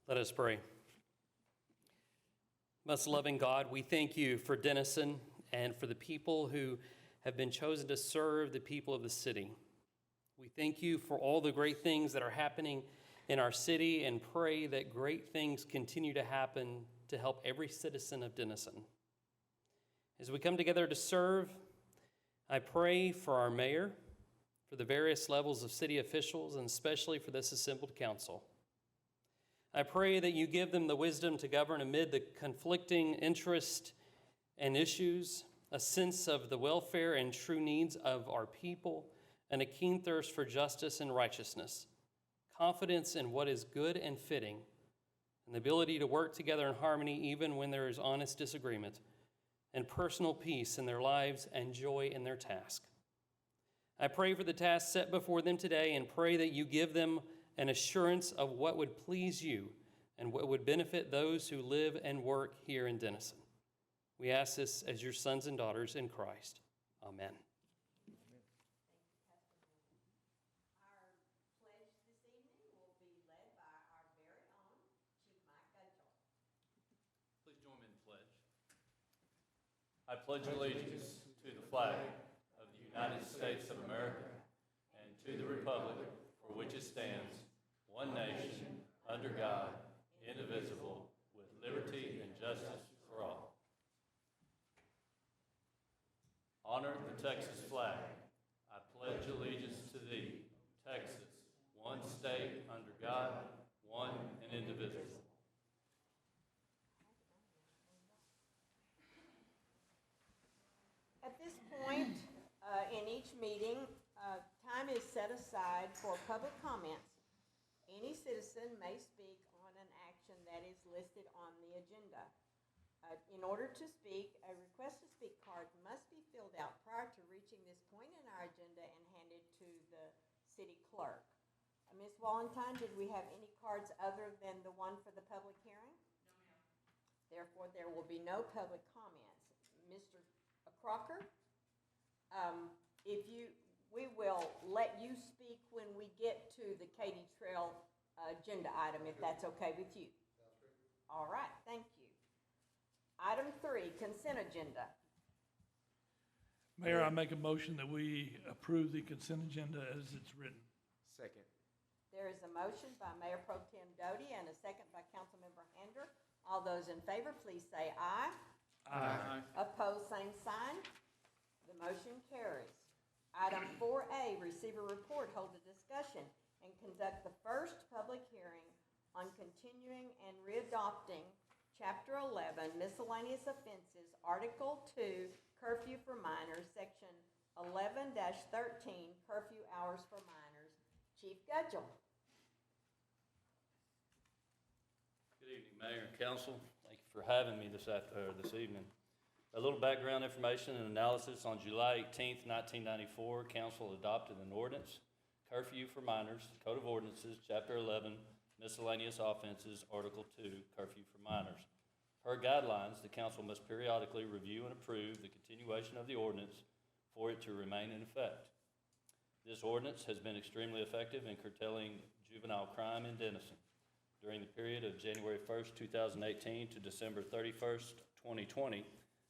Let us pray. Most loving God, we thank you for Denison and for the people who have been chosen to serve the people of the city. We thank you for all the great things that are happening in our city and pray that great things continue to happen to help every citizen of Denison. As we come together to serve, I pray for our mayor, for the various levels of city officials, and especially for this assembled council. I pray that you give them the wisdom to govern amid the conflicting interests and issues, a sense of the welfare and true needs of our people, and a keen thirst for justice and righteousness, confidence in what is good and fitting, and the ability to work together in harmony even when there is honest disagreement, and personal peace in their lives and joy in their task. I pray for the tasks set before them today and pray that you give them an assurance of what would please you and what would benefit those who live and work here in Denison. We ask this as your sons and daughters in Christ. Amen. Thank you, Pastor Mowing. Our pledge this evening will be led by our very own Chief Mike Gutchell. Please join me in the pledge. I pledge allegiance to the flag of the United States of America and to the republic for which it stands, one nation, under God, indivisible, with liberty and justice for all. Honor the Texas flag. I pledge allegiance to thee, Texas, one state under God, one and indivisible. At this point in each meeting, time is set aside for public comments. Any citizen may speak on an action that is listed on the agenda. In order to speak, a request to speak card must be filled out prior to reaching this point in our agenda and handed to the city clerk. Ms. Wallentine, did we have any cards other than the one for the public hearing? No, ma'am. Therefore, there will be no public comments. Mr. Crocker, we will let you speak when we get to the Katy Trail agenda item, if that's okay with you. That's great. All right, thank you. Item 3, consent agenda. Mayor, I make a motion that we approve the consent agenda as it's written. Second. There is a motion by Mayor Pro Tem Doty and a second by Councilmember Hander. All those in favor, please say aye. Aye. Opposed, same sign. The motion carries. Item 4A, receive a report, hold a discussion, and conduct the first public hearing on continuing and readopting Chapter 11, Miscellaneous Offenses, Article 2, Curfew for Minors, Section 11-13, Curfew Hours for Minors. Chief Gudgel. Good evening, Mayor and Council. Thank you for having me this evening. A little background information and analysis. On July 18th, 1994, Council adopted an ordinance, Curfew for Minors, Code of Ordinances, Chapter 11, Miscellaneous Offenses, Article 2, Curfew for Minors. Per guidelines, the Council must periodically review and approve the continuation of the ordinance for it to remain in effect. This ordinance has been extremely effective in curtailing juvenile crime in Denison. During the period of January 1st, 2018 to December 31st, 2020,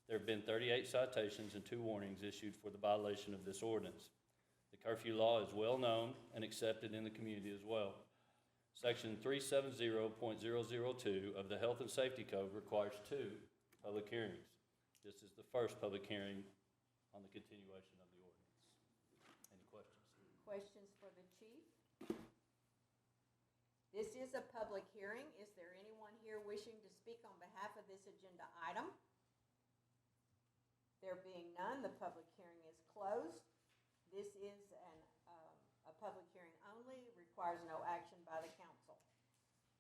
there have been 38 citations and 2 warnings issued for the violation of this ordinance. The curfew law is well known and accepted in the community as well. Section 370.002 of the Health and Safety Code requires 2 public hearings. This is the first public hearing on the continuation of the ordinance. Any questions? Questions for the chief? This is a public hearing. Is there anyone here wishing to speak on behalf of this agenda item? There being none, the public hearing is closed. This is a public hearing only, requires no action by the council.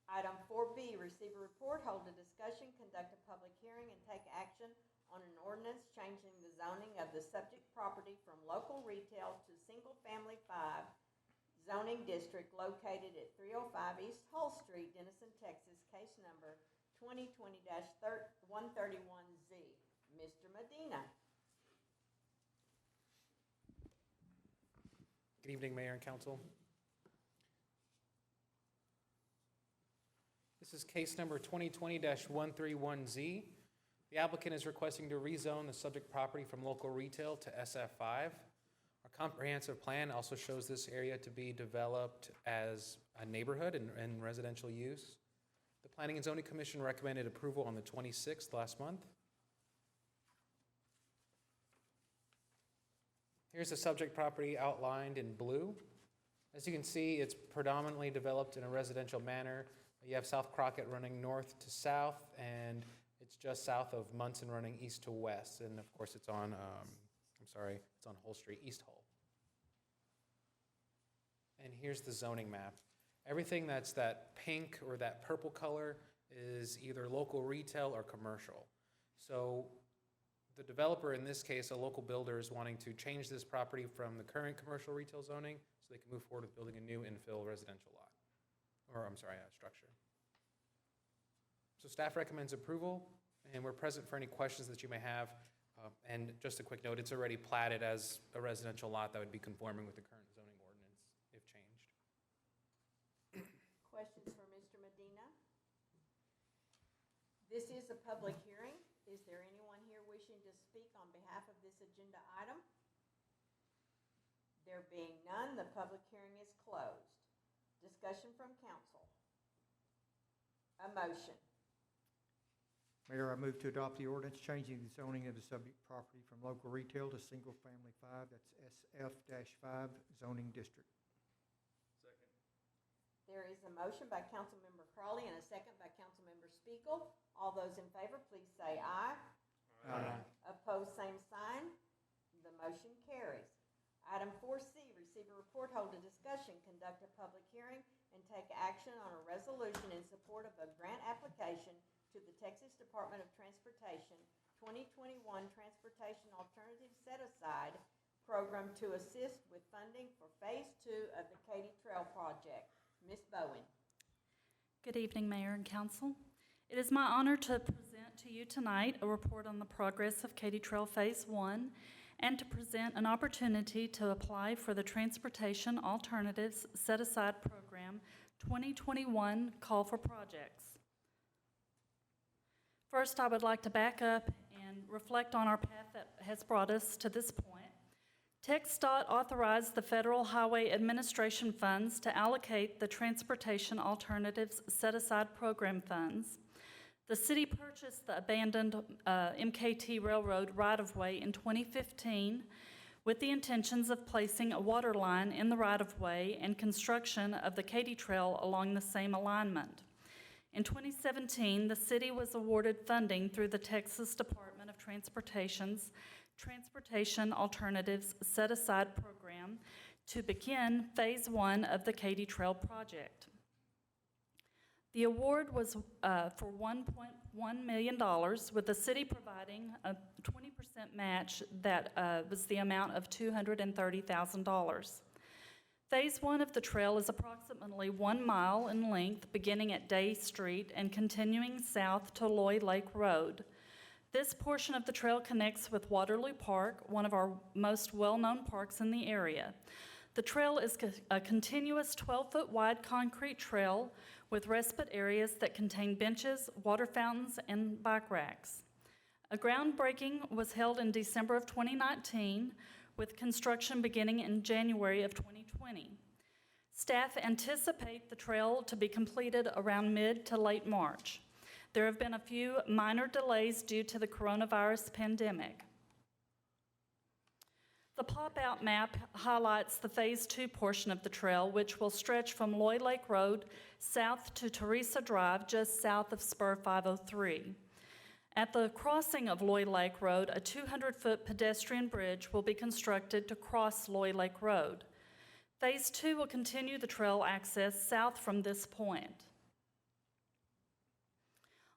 Item 4B, receive a report, hold a discussion, conduct a public hearing, and take action on an ordinance changing the zoning of the subject property from local retail to single-family 5 zoning district located at 305 East Hull Street, Denison, Texas, case number 2020-131Z. Mr. Medina. Good evening, Mayor and Council. This is case number 2020-131Z. The applicant is requesting to rezone the subject property from local retail to SF5. Our comprehensive plan also shows this area to be developed as a neighborhood and residential use. The Planning and Zoning Commission recommended approval on the 26th last month. Here's the subject property outlined in blue. As you can see, it's predominantly developed in a residential manner. You have South Crockett running north to south, and it's just south of Munson running east to west. And of course, it's on, it's on Hull Street, East Hull. And here's the zoning map. Everything that's that pink or that purple color is either local retail or commercial. So the developer, in this case, a local builder, is wanting to change this property from the current commercial retail zoning so they can move forward with building a new infill residential lot, structure. So staff recommends approval, and we're present for any questions that you may have. And just a quick note, it's already platted as a residential lot that would be conforming with the current zoning ordinance if changed. Questions for Mr. Medina? This is a public hearing. Is there anyone here wishing to speak on behalf of this agenda item? There being none, the public hearing is closed. Discussion from council. A motion. Mayor, I move to adopt the ordinance changing the zoning of the subject property from local retail to single-family 5, that's SF-5 zoning district. Second. There is a motion by Councilmember Crawley and a second by Councilmember Spiegel. All those in favor, please say aye. Aye. Opposed, same sign. The motion carries. Item 4C, receive a report, hold a discussion, conduct a public hearing, and take action on a resolution in support of a grant application to the Texas Department of Transportation 2021 Transportation Alternative Set-Aside Program to assist with funding for Phase 2 of the Katy Trail Project. Ms. Bowen. Good evening, Mayor and Council. It is my honor to present to you tonight a report on the progress of Katy Trail Phase 1 and to present an opportunity to apply for the Transportation Alternatives Set-Aside Program 2021 Call for Projects. First, I would like to back up and reflect on our path that has brought us to this point. TxDOT authorized the Federal Highway Administration funds to allocate the Transportation Alternatives Set-Aside Program funds. The city purchased the abandoned MKT Railroad right-of-way in 2015 with the intentions of placing a water line in the right-of-way and construction of the Katy Trail along the same alignment. In 2017, the city was awarded funding through the Texas Department of Transportation's Transportation Alternatives Set-Aside Program to begin Phase 1 of the Katy Trail project. The award was for $1.1 million, with the city providing a 20% match that was the amount of $230,000. Phase 1 of the trail is approximately 1 mile in length, beginning at Day Street and continuing south to Loy Lake Road. This portion of the trail connects with Waterloo Park, one of our most well-known parks in the area. The trail is a continuous 12-foot wide concrete trail with respite areas that contain benches, water fountains, and bike racks. A groundbreaking was held in December of 2019, with construction beginning in January of 2020. Staff anticipate the trail to be completed around mid to late March. There have been a few minor delays due to the coronavirus pandemic. The pop-out map highlights the Phase 2 portion of the trail, which will stretch from Loy Lake Road south to Teresa Drive, just south of Spur 503. At the crossing of Loy Lake Road, a 200-foot pedestrian bridge will be constructed to cross Loy Lake Road. Phase 2 will continue the trail access south from this point.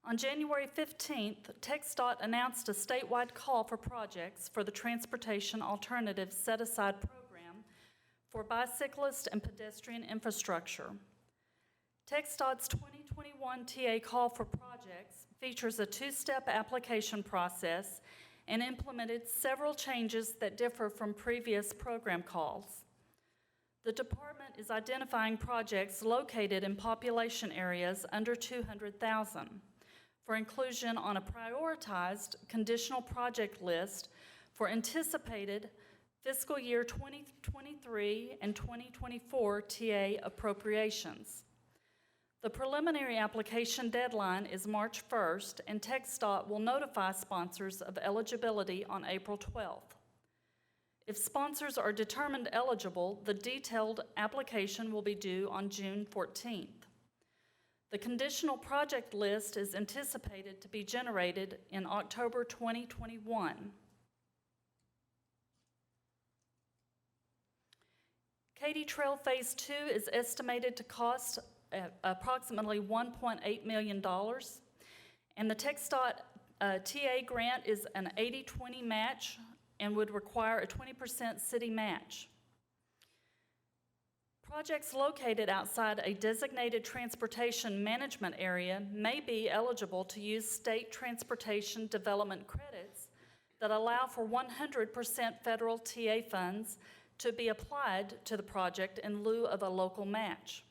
On January 15th, TxDOT announced a statewide call for projects for the Transportation Alternatives Set-Aside Program for bicyclist and pedestrian infrastructure. TxDOT's 2021 TA call for projects features a two-step application process and implemented several changes that differ from previous program calls. The department is identifying projects located in population areas under 200,000 for inclusion on a prioritized conditional project list for anticipated fiscal year 2023 and 2024 TA appropriations. The preliminary application deadline is March 1st, and TxDOT will notify sponsors of eligibility on April 12th. If sponsors are determined eligible, the detailed application will be due on June 14th. The conditional project list is anticipated to be generated in October 2021. Katy Trail Phase 2 is estimated to cost approximately $1.8 million, and the TxDOT TA grant is an 80-20 match and would require a 20% city match. Projects located outside a designated transportation management area may be eligible to use state transportation development credits that allow for 100% federal TA funds to be applied to the project in lieu of a local match.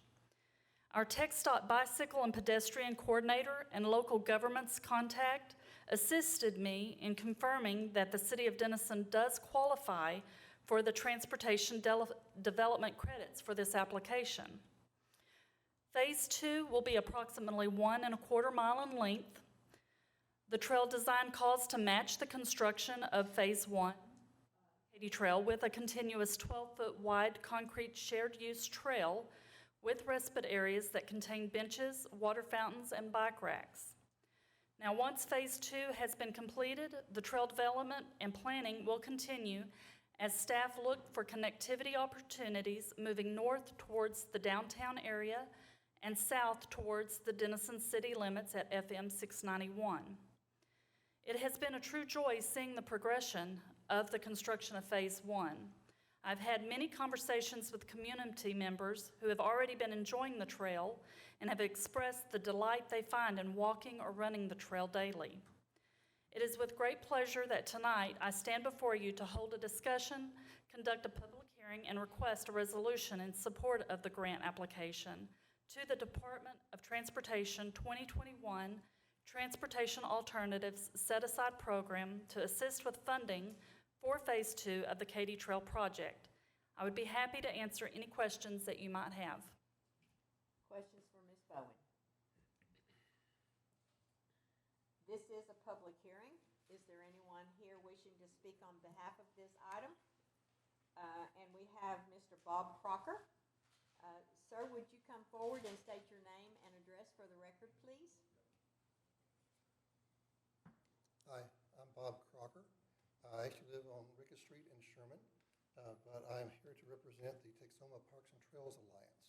Our TxDOT bicycle and pedestrian coordinator and local government's contact assisted me in confirming that the City of Denison does qualify for the transportation development credits for this application. Phase 2 will be approximately 1.25 miles in length. The trail design calls to match the construction of Phase 1, Katy Trail, with a continuous 12-foot wide concrete shared use trail with respite areas that contain benches, water fountains, and bike racks. Now, once Phase 2 has been completed, the trail development and planning will continue as staff look for connectivity opportunities moving north towards the downtown area and south towards the Denison city limits at FM 691. It has been a true joy seeing the progression of the construction of Phase 1. I've had many conversations with community members who have already been enjoying the trail and have expressed the delight they find in walking or running the trail daily. It is with great pleasure that tonight I stand before you to hold a discussion, conduct a public hearing, and request a resolution in support of the grant application to the Department of Transportation 2021 Transportation Alternatives Set-Aside Program to assist with funding for Phase 2 of the Katy Trail project. I would be happy to answer any questions that you might have. Questions for Ms. Bowen? This is a public hearing. Is there anyone here wishing to speak on behalf of this item? And we have Mr. Bob Crocker. Sir, would you come forward and state your name and address for the record, please? Hi, I'm Bob Crocker. I actually live on Rickett Street in Sherman, but I'm here to represent the Texoma Parks and Trails Alliance.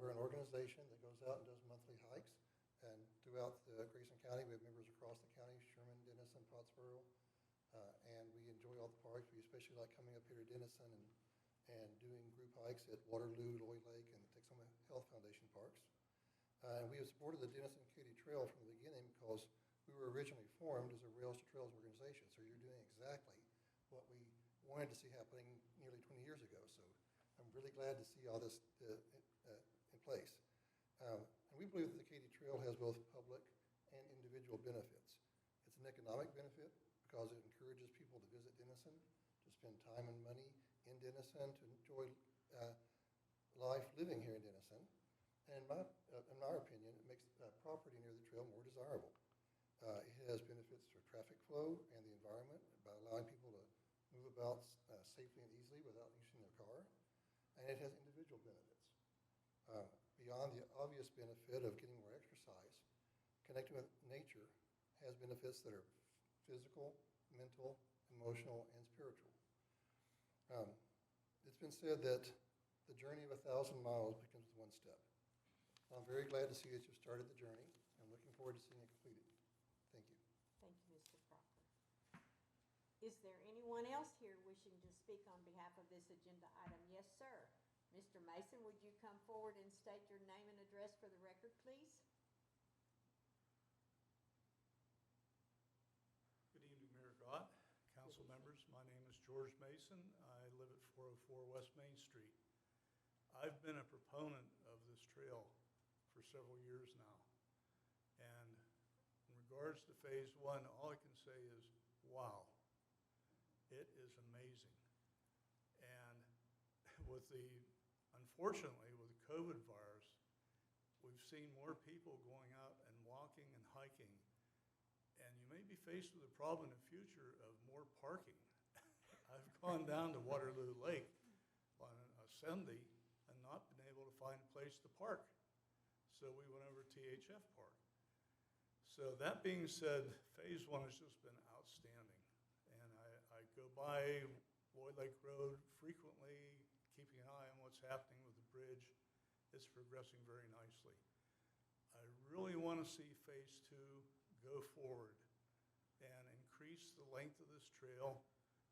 We're an organization that goes out and does monthly hikes, and throughout Grayson County, we have members across the county, Sherman, Denison, Pottsboro, and we enjoy all the parks. We especially like coming up here to Denison and doing group hikes at Waterloo, Loy Lake, and the Texoma Health Foundation parks. And we have supported the Denison Katy Trail from the beginning because we were originally formed as a Rails to Trails organization, so you're doing exactly what we wanted to see happening nearly 20 years ago. So I'm really glad to see all this in place. And we believe that the Katy Trail has both public and individual benefits. It's an economic benefit because it encourages people to visit Denison, to spend time and money in Denison, to enjoy life living here in Denison. And in our opinion, it makes property near the trail more desirable. It has benefits for traffic flow and the environment by allowing people to move about safely and easily without using their car. And it has individual benefits. Beyond the obvious benefit of getting more exercise, connecting with nature has benefits that are physical, mental, emotional, and spiritual. It's been said that the journey of 1,000 miles begins with one step. I'm very glad to see that you've started the journey. I'm looking forward to seeing it completed. Thank you. Thank you, Mr. Crocker. Is there anyone else here wishing to speak on behalf of this agenda item? Yes, sir. Mr. Mason, would you come forward and state your name and address for the record, please? Good evening, Mayor Gott, council members. My name is George Mason. I live at 404 West Main Street. I've been a proponent of this trail for several years now. And in regards to Phase 1, all I can say is, wow, it is amazing. And unfortunately, with the COVID virus, we've seen more people going out and walking and hiking. And you may be faced with a problem in the future of more parking. I've gone down to Waterloo Lake on a Sunday and not been able to find a place to park. So we went over to THF Park. So that being said, Phase 1 has just been outstanding. And I go by Lloyd Lake Road frequently, keeping an eye on what's happening with the bridge. It's progressing very nicely. I really want to see Phase 2 go forward and increase the length of this trail.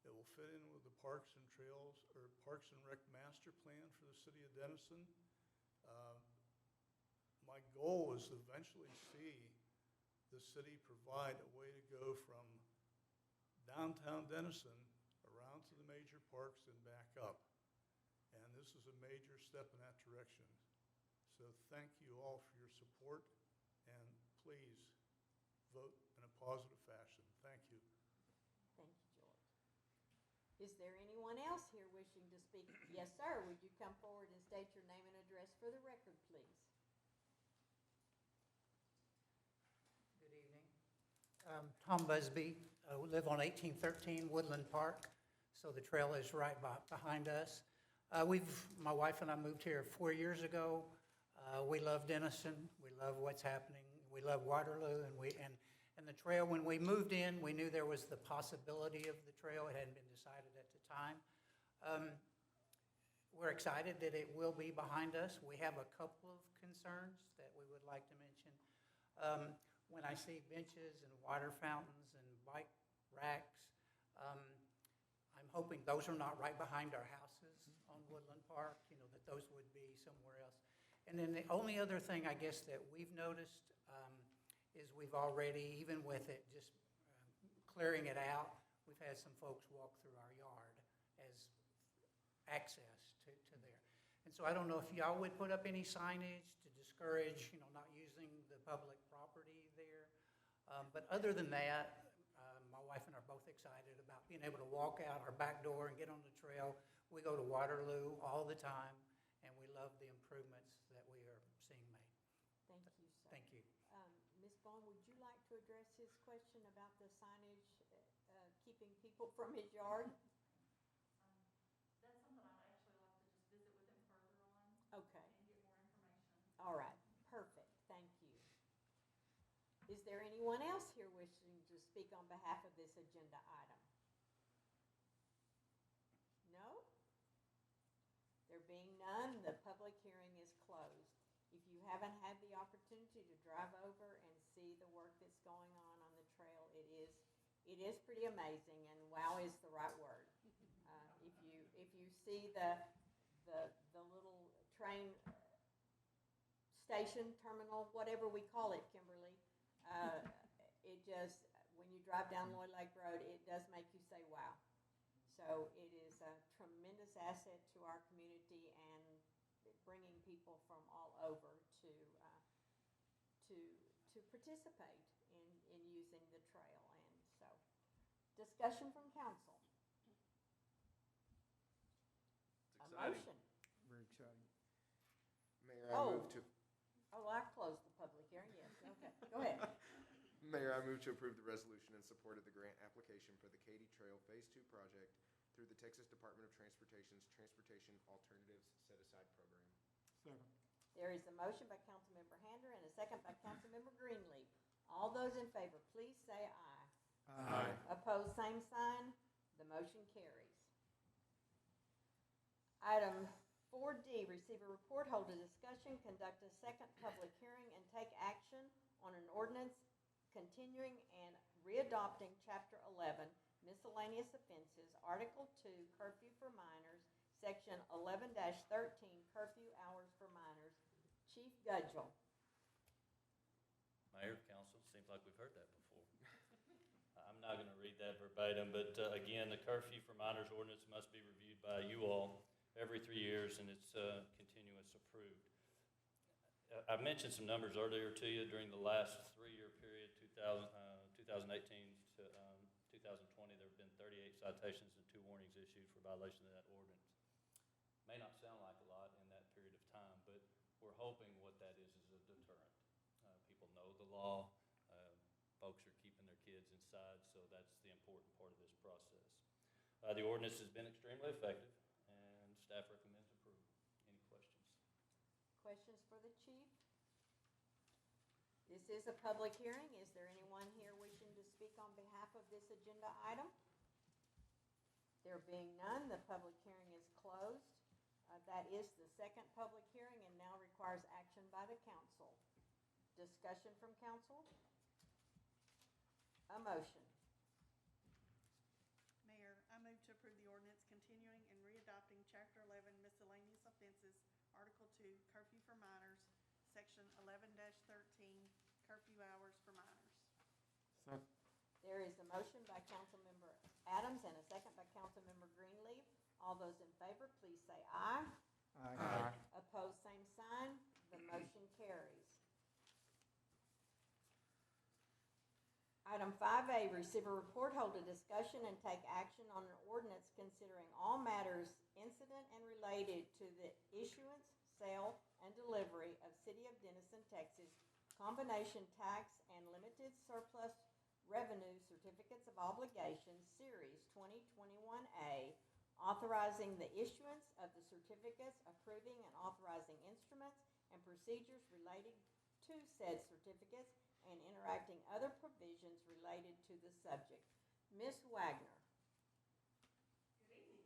It will fit in with the Parks and Trails, or Parks and Rec Master Plan for the city of Denison. My goal is to eventually see the city provide a way to go from downtown Denison around to the major parks and back up. And this is a major step in that direction. So thank you all for your support, and please vote in a positive fashion. Thank you. Thank you, George. Is there anyone else here wishing to speak? Yes, sir. Would you come forward and state your name and address for the record, please? Good evening. Tom Busby. We live on 1813 Woodland Park, so the trail is right behind us. My wife and I moved here 4 years ago. We love Denison. We love what's happening. We love Waterloo, and the trail. When we moved in, we knew there was the possibility of the trail. It hadn't been decided at the time. We're excited that it will be behind us. We have a couple of concerns that we would like to mention. When I see benches and water fountains and bike racks, I'm hoping those are not right behind our houses on Woodland Park, that those would be somewhere else. And then the only other thing, I guess, that we've noticed is we've already, even with it just clearing it out, we've had some folks walk through our yard as access to there. And so I don't know if y'all would put up any signage to discourage, not using the public property there. But other than that, my wife and I are both excited about being able to walk out our back door and get on the trail. We go to Waterloo all the time, and we love the improvements that we are seeing made. Thank you, sir. Thank you. Ms. Bond, would you like to address his question about the signage keeping people from his yard? That's something I'd actually like to just visit with him further on Okay. and get more information. All right. Perfect. Thank you. Is there anyone else here wishing to speak on behalf of this agenda item? No? There being none, the public hearing is closed. If you haven't had the opportunity to drive over and see the work that's going on the trail, it is pretty amazing, and wow is the right word. If you see the little train station, terminal, whatever we call it, Kimberly, it just, when you drive down Lloyd Lake Road, it does make you say wow. So it is a tremendous asset to our community and bringing people from all over to participate in using the trail. And so, discussion from council. It's A exciting. motion. Very exciting. Mayor, I move to, I closed the public hearing, yes, okay, go ahead. Mayor, I move to approve the resolution in support of the grant application for the Katy Trail Phase 2 project through the Texas Department of Transportation's Transportation Alternatives Set-Aside Program. Second. There is a motion by Councilmember Hander and a second by Councilmember Greenleaf. All those in favor, please say aye. Aye. Opposed, same sign. The motion carries. Item 4D, receive a report, hold a discussion, conduct a second public hearing, and take action on an ordinance continuing and readopting Chapter 11, miscellaneous offenses, Article 2, curfew for minors, Section 11-13, curfew hours for minors. Chief Gudgel. Mayor, council, seems like we've heard that before. I'm not going to read that verbatim, but again, the curfew for minors ordinance must be reviewed by you all every 3 years, and it's continuing continuance approved. I mentioned some numbers earlier to you. During the last 3-year period, 2018 to 2020, there have been 38 citations and 2 warnings issued for violation of that ordinance. May not sound like a lot in that period of time, but we're hoping what that is a deterrent. People know the law. Folks are keeping their kids inside, so that's the important part of this process. The ordinance has been extremely effective, and staff recommends approval. Any questions? Questions for the chief? This is a public hearing. Is there anyone here wishing to speak on behalf of this agenda item? There being none, the public hearing is closed. That is the second public hearing and now requires action by the council. Discussion from council? A motion. Mayor, I move to approve the ordinance continuing and readopting Chapter 11 miscellaneous offenses, Article 2, curfew for minors, Section 11-13, curfew hours for minors. There is a motion by Councilmember Adams and a second by Councilmember Greenleaf. All those in favor, please say aye. Aye. Opposed, same sign. The motion carries. Item 5A, receive a report, hold a discussion, and take action on an ordinance considering all matters incident and related to the issuance, sale, and delivery of City of Denison, Texas, combination tax and limited surplus revenue certificates of obligation, Series 2021A, authorizing the issuance of the certificates, approving and authorizing instruments and procedures relating to said certificates, and interacting other provisions related to the subject. Ms. Wagner. Good evening.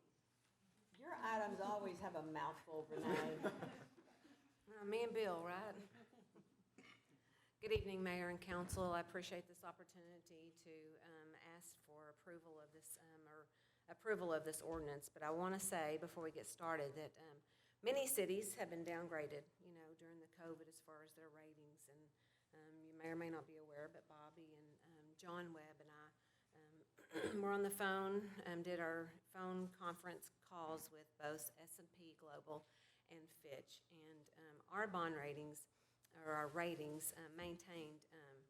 Your items always have a mouthful, Renee. Me and Bill, right? Good evening, Mayor and Council. I appreciate this opportunity to ask for approval of this ordinance. But I want to say before we get started that many cities have been downgraded, during the COVID as far as their ratings. And you may or may not be aware, but Bobby and John Webb and I were on the phone, did our phone conference calls with both S&P Global and Fitch, and our bond ratings, or our ratings,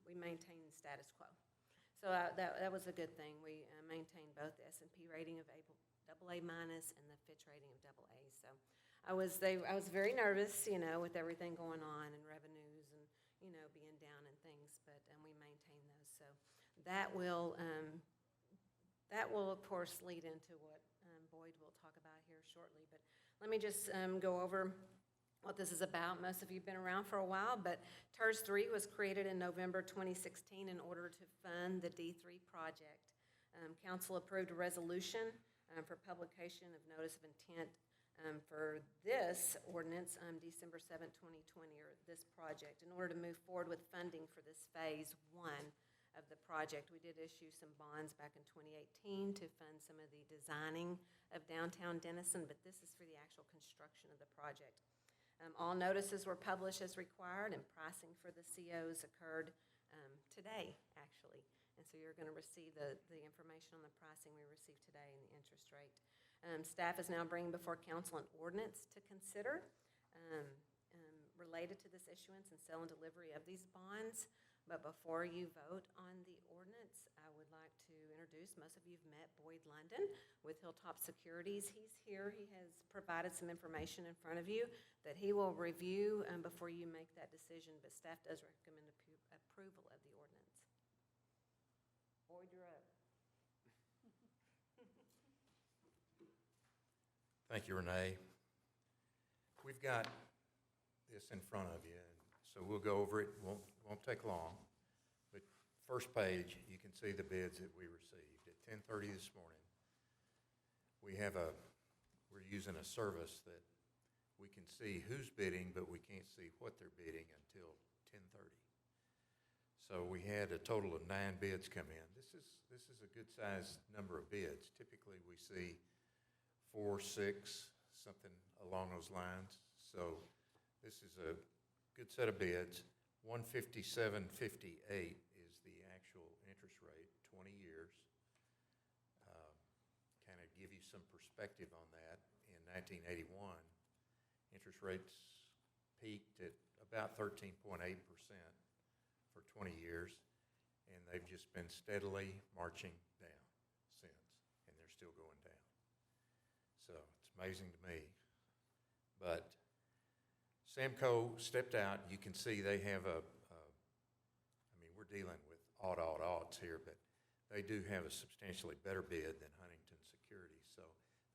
we maintained status quo. So that was a good thing. We maintained both the S&P rating of AA- and the Fitch rating of AA. So I was very nervous, with everything going on and revenues and being down and things, but we maintain those. So that will of course lead into what Boyd will talk about here shortly. But let me just go over what this is about. Most of you have been around for a while, but TERS 3 was created in November 2016 in order to fund the D3 project. Council approved a resolution for publication of notice of intent for this ordinance December 7, 2020, or this project. In order to move forward with funding for this phase 1 of the project, we did issue some bonds back in 2018 to fund some of the designing of downtown Denison, but this is for the actual construction of the project. All notices were published as required, and pricing for the COs occurred today, actually. And so you're going to receive the information on the pricing we received today and the interest rate. Staff is now bringing before council an ordinance to consider related to this issuance and sale and delivery of these bonds. But before you vote on the ordinance, I would like to introduce, most of you have met Boyd London with Hilltop Securities. He's here. He has provided some information in front of you that he will review before you make that decision, but staff does recommend approval of the ordinance. Boyd, you're up. Thank you, Renee. We've got this in front of you, so we'll go over it. Won't take long. But first page, you can see the bids that we received at 10:30 this morning. We're using a service that we can see who's bidding, but we can't see what they're bidding until 10:30. So we had a total of 9 bids come in. This is a good-sized number of bids. Typically, we see 4, 6, something along those lines. So this is a good set of bids. 157.58 is the actual interest rate, 20 years. Kind of give you some perspective on that. In 1981, Interest rates peaked at about 13.8% for 20 years, and they've just been steadily marching down since, and they're still going down. So it's amazing to me. But Samco stepped out. You can see they have we're dealing with odds here, but they do have a substantially better bid than Huntington Securities. So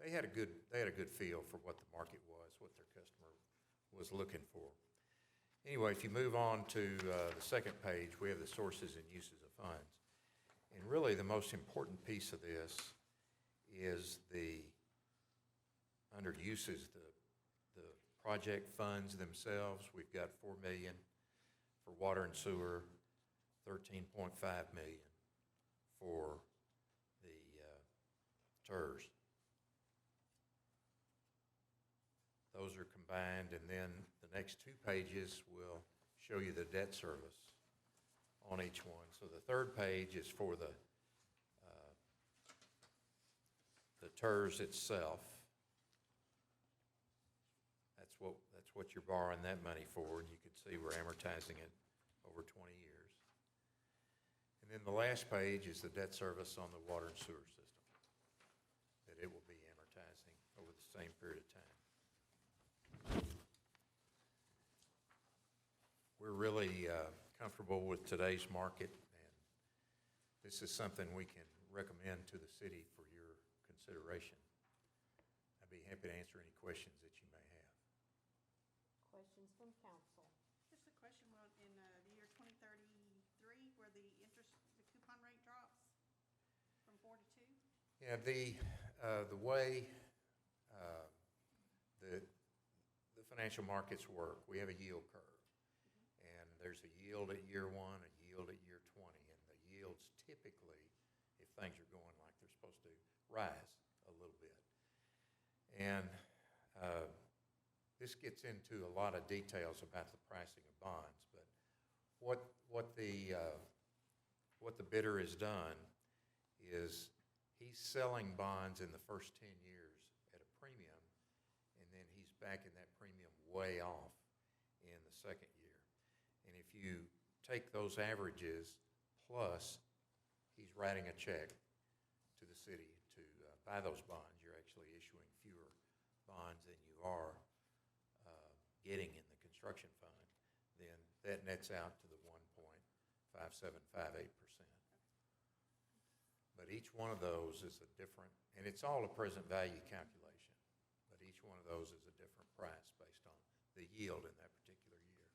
they had a good feel for what the market was, what their customer was looking for. Anyway, if you move on to the second page, we have the sources and uses of funds. And really the most important piece of this is under uses, the project funds themselves. We've got $4 million for water and sewer, $13.5 million for the TERS. Those are combined, and then the next two pages will show you the debt service on each one. So the third page is for the TERS itself. That's what you're borrowing that money for, and you can see we're amortizing it over 20 years. And then the last page is the debt service on the water and sewer system that it will be amortizing over the same period of time. We're really comfortable with today's market, and this is something we can recommend to the city for your consideration. I'd be happy to answer any questions that you may have. Questions from council? Just a question, in the year 2033, where the coupon rate drops from 4 to 2? Yeah, the way the financial markets work, we have a yield curve. And there's a yield at year 1, a yield at year 20. And the yields typically, if things are going like they're supposed to, rise a little bit. And this gets into a lot of details about the pricing of bonds. But what the bidder has done is he's selling bonds in the first 10 years at a premium, and then he's backing that premium way off in the second year. And if you take those averages plus he's writing a check to the city to buy those bonds, you're actually issuing fewer bonds than you are getting in the construction fund, then that nets out to the 1.5758%. But each one of those is a different, and it's all a present value calculation, but each one of those is a different price based on the yield in that particular year.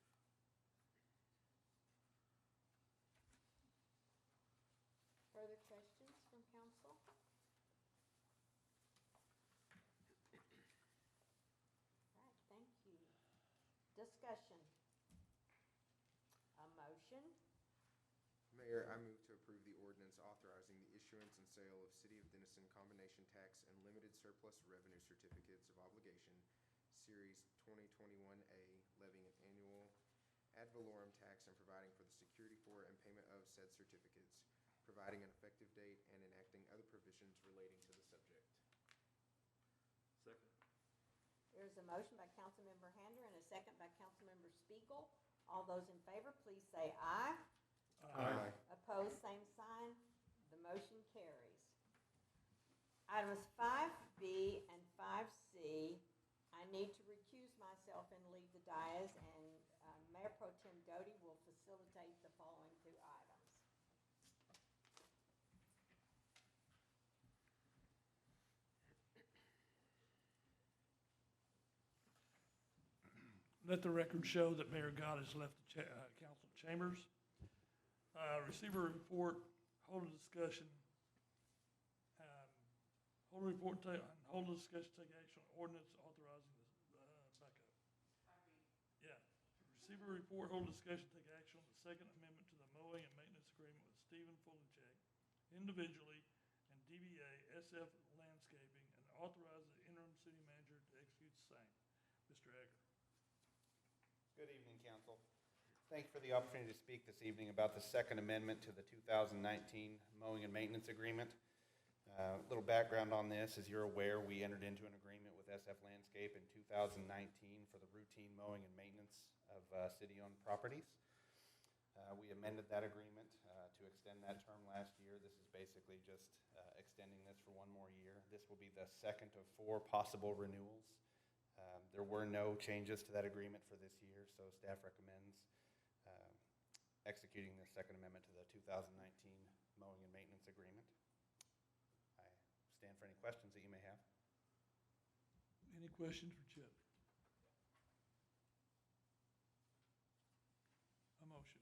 Further questions from council? All right, thank you. Discussion. A motion? Mayor, I move to approve the ordinance authorizing the issuance and sale of City of Denison combination tax and limited surplus revenue certificates of obligation, Series 2021A, levying an annual ad valorem tax and providing for the security for and payment of said certificates, providing an effective date and enacting other provisions relating to the subject. Second. There's a motion by Councilmember Hander and a second by Councilmember Spiegel. All those in favor, please say aye. Aye. Opposed, same sign. The motion carries. Items 5B and 5C, I need to recuse myself and leave the dais, and Mayor Pro Tem Doty will facilitate the following two items. Let the record show that Mayor Gott has left the council chambers. Receiver report, hold a discussion. Hold a report, hold a discussion, take action on ordinance authorizing the, back up. Yeah. Receiver report, hold a discussion, take action on the Second Amendment to the Mowing and Maintenance Agreement with Stephen Fulinchek individually and DBA SF Landscaping, and authorize the interim city manager to execute the same. Mr. Egger. Good evening, Council. Thank you for the opportunity to speak this evening about the Second Amendment to the 2019 Mowing and Maintenance Agreement. A little background on this. As you're aware, we entered into an agreement with with SF Landscape in 2019 for the routine mowing and maintenance of city-owned properties. We amended that agreement to extend that term last year. This is basically just extending this for one more year. This will be the second of 4 possible renewals. There were no changes to that agreement for this year, so staff recommends executing the Second Amendment to the 2019 mowing and maintenance agreement. I stand for any questions that you may have. Any questions for Chip? A motion.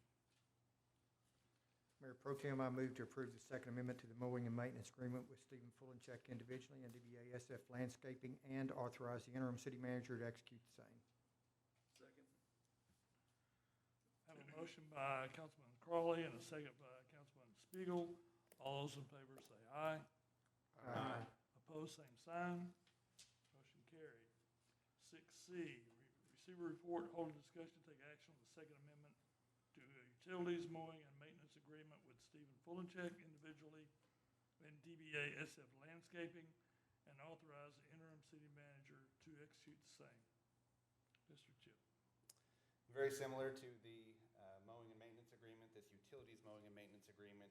Mayor Pro Tem, I move to approve the Second Amendment to the mowing and maintenance agreement with Stephen Fulencheck individually and DBA SF Landscaping, and authorize the interim city manager to execute the same. Second. Have a motion by Councilman Crawley and a second by Councilman Spiegel. All those in favor say aye. Aye. Opposed, same sign. Motion carried. 6C, receiver report, hold a discussion, take action on the Second Amendment to utilities mowing and maintenance agreement with Stephen Fulencheck individually and DBA SF Landscaping, and authorize the interim city manager to execute the same. Mr. Chip. Very similar to the mowing and maintenance agreement, this utilities mowing and maintenance agreement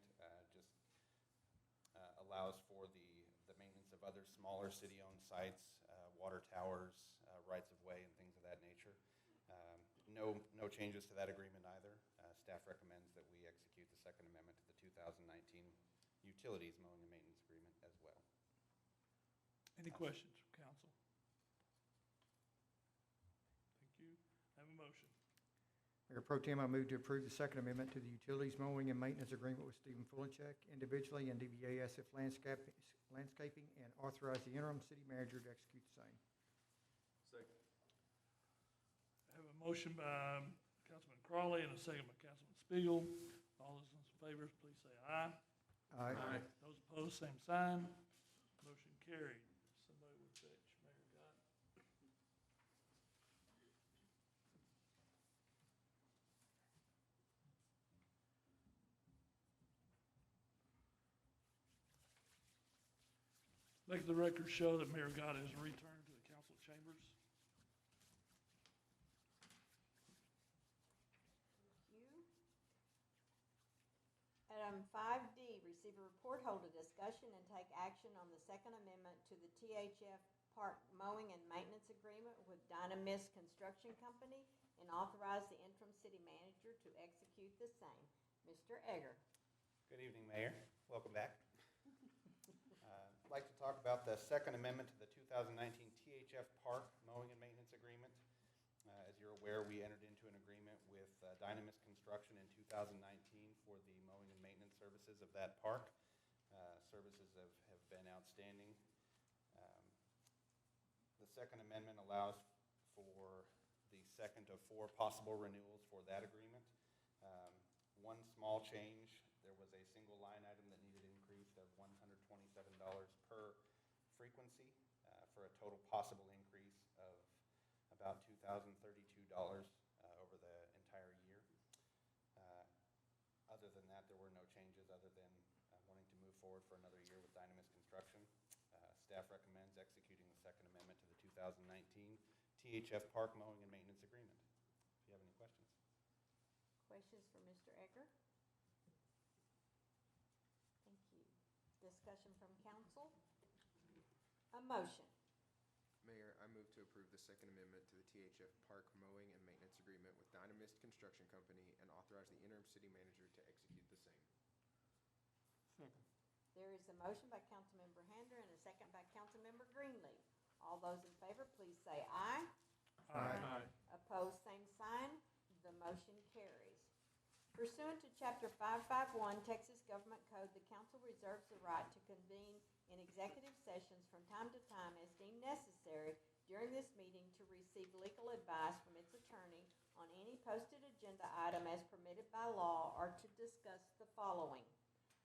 just allows for the maintenance of other smaller city-owned sites, water towers, rights of way, and things of that nature. No changes to that agreement either. Staff recommends that we execute the Second Amendment to the 2019 utilities mowing and maintenance agreement as well. Any questions from council? Thank you. Have a motion. Mayor Pro Tem, I move to approve the Second Amendment to the utilities mowing and maintenance agreement with Stephen Fulencheck individually and DBA SF Landscaping, and authorize the interim city manager to execute the same. Second. I have a motion by Councilman Crawley and a second by Councilman Spiegel. All those in favor, please say aye. Aye. Those opposed, same sign. Motion carried. Somebody would fetch Mayor Gott. Let the record show that Mayor Gott has returned to the council chambers. Item 5D, receive a report, hold a discussion, and take action on the Second Amendment to the THF Park Mowing and Maintenance Agreement with Dynamis Construction Company, and authorize the interim city manager to execute the same. Mr. Egger. Good evening, Mayor. Welcome back. I'd like to talk about the Second Amendment to the 2019 THF Park Mowing and Maintenance Agreement. As you're aware, we entered into an agreement with Dynamis Construction in 2019 for the mowing and maintenance services of that park. Services have been outstanding. The Second Amendment allows for the second of 4 possible renewals for that agreement. One small change, there was a single line item that needed increased of $127 per frequency for a total possible increase of about $2,032 over the entire year. Other than that, there were no changes other than wanting to move forward for another year with Dynamis Construction. Staff recommends executing the Second Amendment to the 2019 THF Park Mowing and Maintenance Agreement. If you have any questions. Questions for Mr. Egger? Thank you. Discussion from council? A motion. Mayor, I move to approve the Second Amendment to the THF Park Mowing and Maintenance Agreement with Dynamis Construction Company, and authorize the interim city manager to execute the same. Second. There is a motion by Councilmember Hander and a second by Councilmember Greenlee. All those in favor, please say aye. Aye. Opposed, same sign. The motion carries. Pursuant to Chapter 551 Texas Government Code, the council reserves the right to convene in executive sessions from time to time as deemed necessary during this meeting to receive legal advice from its attorney on any posted agenda item as permitted by law, or to discuss the following: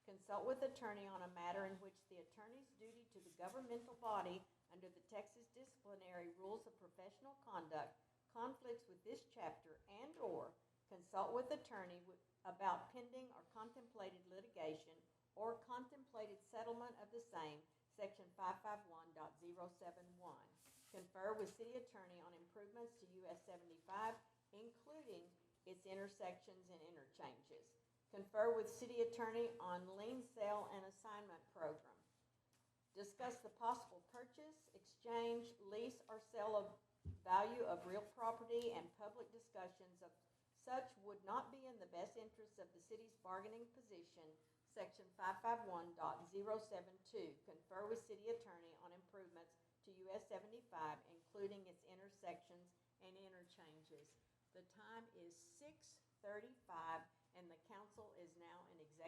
consult with attorney on a matter in which the attorney's duty to the governmental body under the Texas Disciplinary Rules of Professional Conduct conflicts with this chapter, and/or consult with attorney about pending or contemplated litigation or contemplated settlement of the same, Section 551.071. Confer with city attorney on improvements to US 75, including its intersections and interchanges. Confer with city attorney on lien sale and assignment program. Discuss the possible purchase, exchange, lease, or sale of value of real property, and public discussions of such would not be in the best interest of the city's bargaining position, section 551.072. Confer with city attorney on improvements to US 75, including its intersections and interchanges. The time is 6:35, and the council is now in executive